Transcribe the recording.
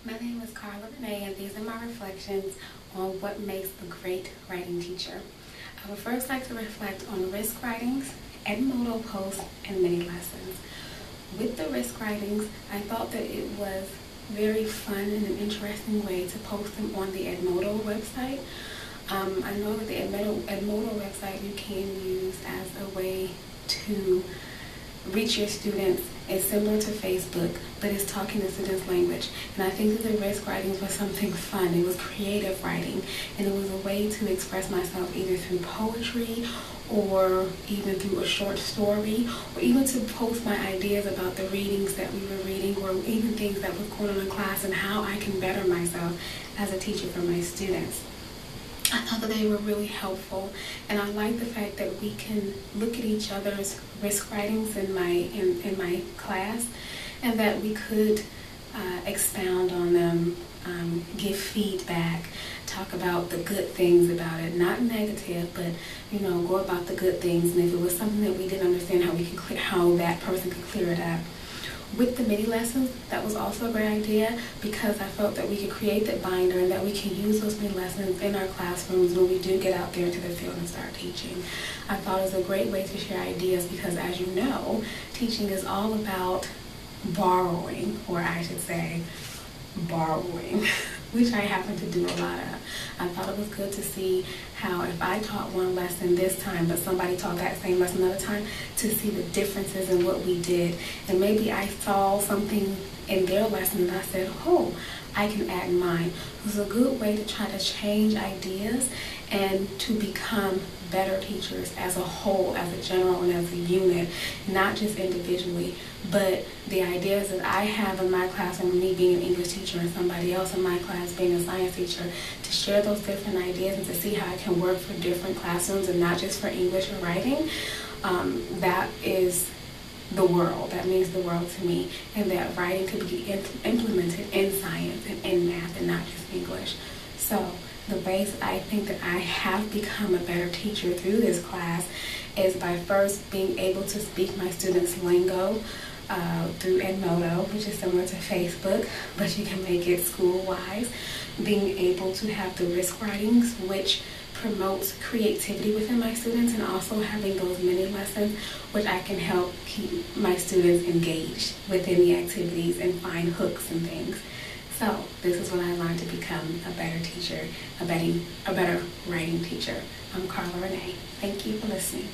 My name is Carla Renee, and these are my reflections on what makes a great writing teacher. I would first like to reflect on risk writings, Edmodo posts, and mini lessons. With the risk writings, I thought that it was very fun and an interesting way to post them on the Edmodo website. I know that the Edmodo website you can use as a way to reach your students. It's similar to Facebook, but it's talking the students' language. And I think that the risk writings was something fun. It was creative writing, and it was a way to express myself either through poetry or even through a short story, or even to post my ideas about the readings that we were reading, or even things that were going on in class and how I can better myself as a teacher for my students. I thought that they were really helpful, and I like the fact that we can look at each other's risk writings in my class, and that we could expound on them, give feedback, talk about the good things about it, not negative, but go about the good things. And if it was something that we didn't understand, how that person could clear it up. With the mini lessons, that was also a great idea, because I felt that we could create that binder and that we can use those mini lessons in our classrooms when we do get out there into the field and start teaching. I thought it was a great way to share ideas, because as you know, teaching is all about borrowing, or I should say borrowing, which I happen to do a lot of. I thought it was good to see how if I taught one lesson this time, but somebody taught that same lesson another time, to see the differences in what we did. And maybe I saw something in their lesson and I said, oh, I can add mine. It was a good way to try to change ideas and to become better teachers as a whole, as a general and as a unit, not just individually, but the ideas that I have in my classroom, me being an English teacher and somebody else in my class being a science teacher, to share those different ideas and to see how it can work for different classrooms and not just for English or writing. That is the world. That means the world to me, and that writing could be implemented in science and in math and not just English. So the ways I think that I have become a better teacher through this class is by first being able to speak my students' lingo through Edmodo, which is similar to Facebook, but you can make it school-wise. Being able to have the risk writings, which promotes creativity within my students, and also having those mini lessons, which I can help keep my students engaged within the activities and find hooks and things. So this is what I learned to become a better teacher, a better writing teacher. I'm Carla Renee. Thank you for listening.